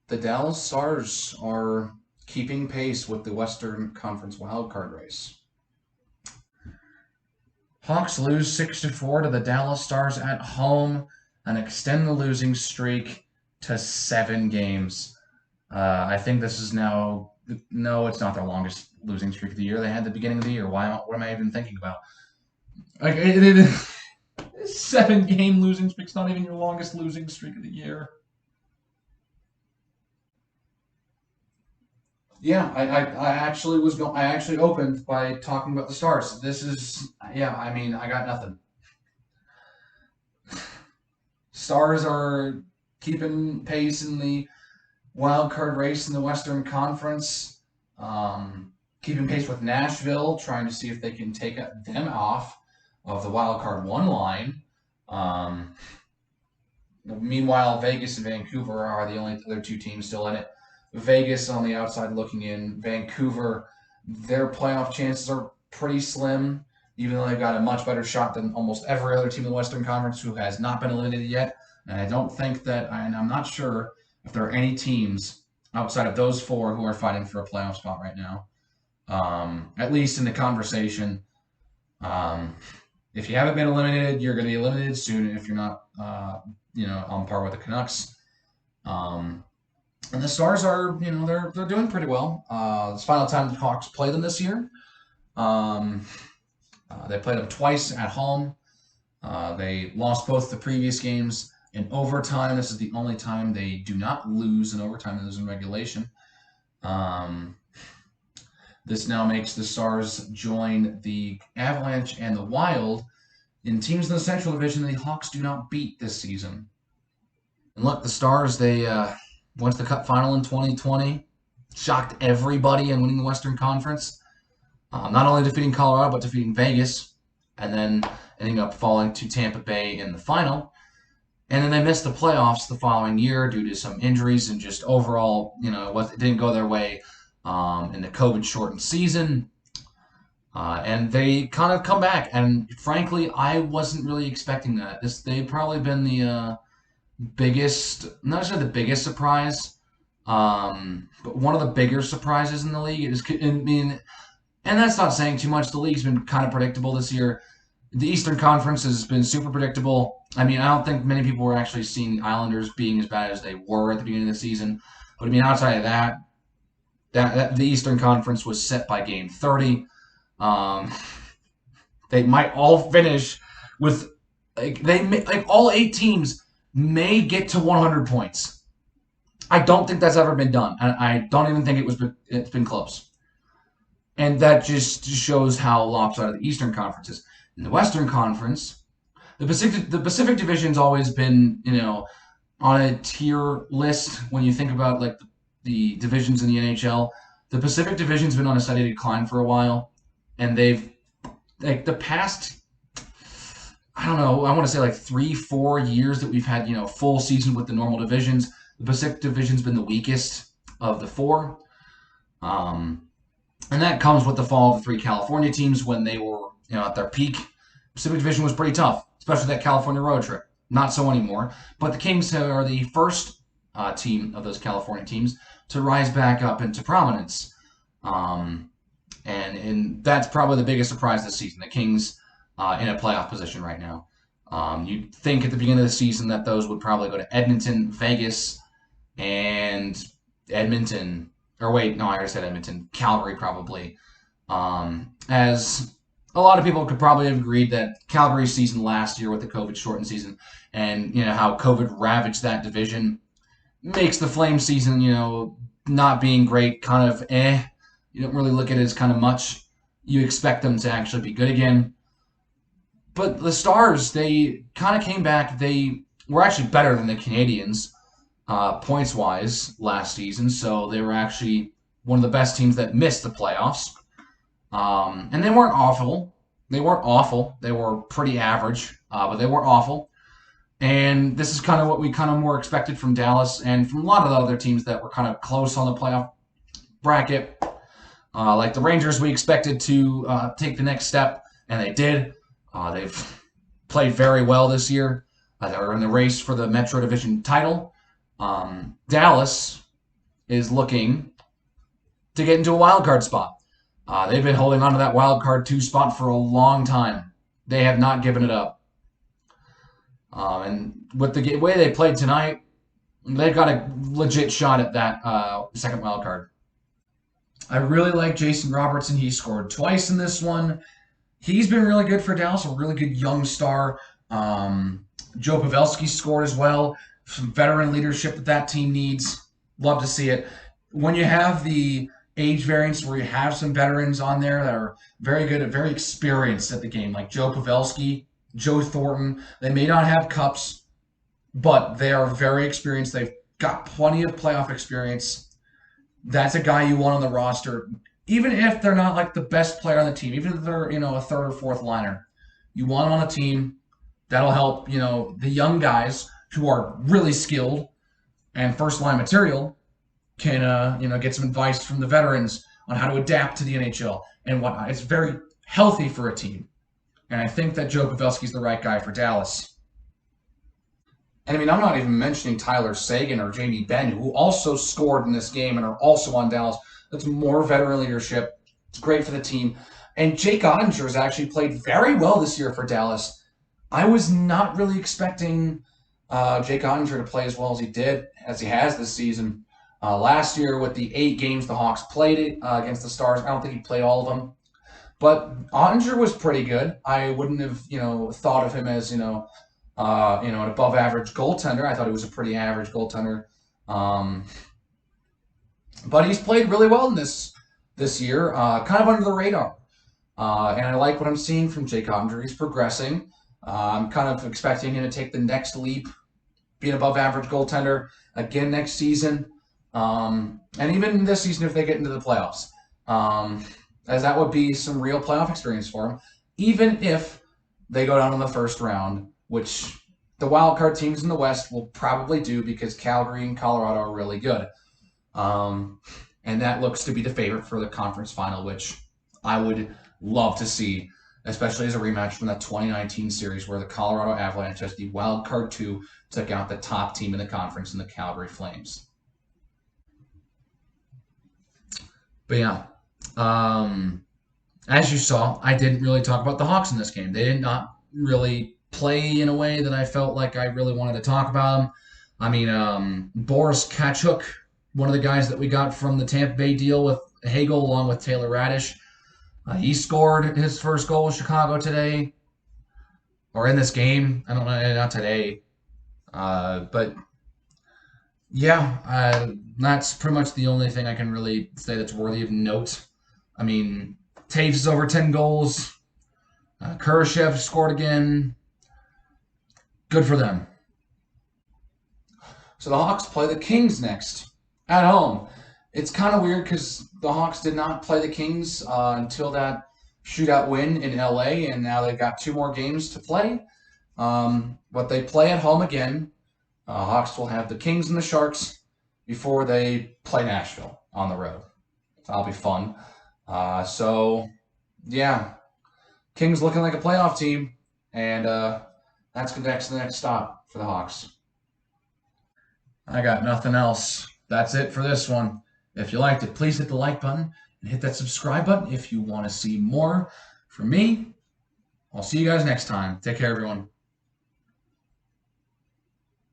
The Dallas Stars are keeping pace with the Western Conference wildcard race. Hawks lose 6-4 to the Dallas Stars at home and extend the losing streak to 7 games. I think this is now. No, it's not their longest losing streak of the year. They had the beginning of the year. What am I even thinking about? Like, 7-game losing streak's not even your longest losing streak of the year. Yeah, I actually was going. I actually opened by talking about the Stars. This is, yeah. I mean, I got nothing. Stars are keeping pace in the wild card race in the Western Conference, keeping pace with Nashville, trying to see if they can take them off of the wild card one line. Meanwhile, Vegas and Vancouver are the only other two teams still in it. Vegas on the outside looking in. Vancouver, their playoff chances are pretty slim, even though they've got a much better shot than almost every other team in the Western Conference who has not been eliminated yet. And I don't think that, and I'm not sure if there are any teams outside of those four who are fighting for a playoff spot right now, at least in the conversation. If you haven't been eliminated, you're going to be eliminated soon if you're not, on par with the Canucks. And the Stars are, they're doing pretty well. It's the final time the Hawks play them this year. They played them twice at home. They lost both the previous games in overtime. This is the only time they do not lose in overtime. They lose in regulation. This now makes the Stars join the Avalanche and the Wild in teams in the Central Division the Hawks do not beat this season. And look, the Stars, they went to the Cup final in 2020, shocked everybody in winning the Western Conference, not only defeating Colorado, but defeating Vegas, and then ending up falling to Tampa Bay in the final. And then they missed the playoffs the following year due to some injuries and just overall, it didn't go their way in the COVID-shortened season. And they kind of come back. And frankly, I wasn't really expecting that. They've probably been the biggest, not necessarily the biggest surprise, but one of the bigger surprises in the league. And that's not saying too much. The league's been kind of predictable this year. The Eastern Conference has been super predictable. I mean, I don't think many people were actually seeing the Islanders being as bad as they were at the beginning of the season. But I mean, outside of that the Eastern Conference was set by Game 30. They might all finish with all 8 teams may get to 100 points. I don't think that's ever been done, and I don't even think it's been close. And that just shows how lopsided the Eastern Conference is. In the Western Conference, the Pacific Division's always been, on a tier list when you think about like the divisions in the NHL. The Pacific Division's been on a steady decline for a while, and they've the past, I don't know, I want to say 3-4 years that we've had, full season with the normal divisions. The Pacific Division's been the weakest of the 4. And that comes with the fall of the 3 California teams when they were, at their peak. Pacific Division was pretty tough, especially that California road trip. Not so anymore. But the Kings are the first team of those California teams to rise back up into prominence. And that's probably the biggest surprise this season. The Kings in a playoff position right now. You'd think at the beginning of the season that those would probably go to Edmonton, Vegas, and Edmonton. Or wait, no, I already said Edmonton. Calgary probably. As a lot of people could probably have agreed that Calgary's season last year with the COVID-shortened season and, how COVID ravaged that division makes the Flames season, not being great, kind of You don't really look at it as kind of much. You expect them to actually be good again. But the Stars, they kind of came back. They were actually better than the Canadiens points-wise last season, so they were actually one of the best teams that missed the playoffs. And they weren't awful. They were pretty average, but they weren't awful. And this is kind of what we kind of more expected from Dallas and from a lot of the other teams that were kind of close on the playoff bracket. Like the Rangers, we expected to take the next step, and they did. They've played very well this year. They're in the race for the Metro Division title. Dallas, is looking to get into a wild card spot. They've been holding on to that wild card 2 spot for a long time. They have not given it up. And with the way they played tonight, they've got a legit shot at that second wild card. I really like Jason Robertson. He scored twice in this one. He's been really good for Dallas, a really good young star. Joe Pavelski scored as well. Some veteran leadership that team needs. Love to see it. When you have the age variance where you have some veterans on there that are very good and very experienced at the game, like Joe Pavelski, Joe Thornton. They may not have cups, but they are very experienced. They've got plenty of playoff experience. That's a guy you want on the roster, even if they're not like the best player on the team, even if they're, a third or fourth liner. You want them on a team that'll help, the young guys who are really skilled and first line material can, get some advice from the veterans on how to adapt to the NHL and whatnot. It's very healthy for a team. And I think that Joe Pavelski's the right guy for Dallas. And I mean, I'm not even mentioning Tyler Seguin or Jamie Benn, who also scored in this game and are also on Dallas. That's more veteran leadership. It's great for the team. And Jake Ottinger has actually played very well this year for Dallas. I was not really expecting Jake Ottinger to play as well as he has this season. Last year, with the 8 games the Hawks played against the Stars, I don't think he played all of them. But Ottinger was pretty good. I wouldn't have, thought of him as, an above-average goaltender. I thought he was a pretty average goaltender. But he's played really well in this year, kind of under the radar. And I like what I'm seeing from Jake Ottinger. He's progressing. I'm kind of expecting him to take the next leap, be an above-average goaltender again next season. And even this season if they get into the playoffs. As that would be some real playoff experience for him, even if they go down in the first round, which the wild card teams in the West will probably do because Calgary and Colorado are really good. And that looks to be the favorite for the conference final, which I would love to see, especially as a rematch from that 2019 series where the Colorado Avalanche, as the wild card 2, took out the top team in the conference in the Calgary Flames. But yeah. As you saw, I didn't really talk about the Hawks in this game. They did not really play in a way that I felt like I really wanted to talk about them. I mean, Boris Kachuk, one of the guys that we got from the Tampa Bay deal with Hagel along with Taylor Radish, he scored his first goal with Chicago today, or in this game. I don't know, not today. But yeah, that's pretty much the only thing I can really say that's worthy of note. I mean, Taves is over 10 goals. Kurashev scored again. Good for them. So the Hawks play the Kings next at home. It's kind of weird because the Hawks did not play the Kings until that shootout win in LA, and now they've got 2 more games to play. But they play at home again. Hawks will have the Kings and the Sharks before they play Nashville on the road. That'll be fun. So, yeah, Kings looking like a playoff team, and that's the next stop for the Hawks. I got nothing else. That's it for this one. If you liked it, please hit the like button and hit that subscribe button if you want to see more from me. I'll see you guys next time. Take care, everyone.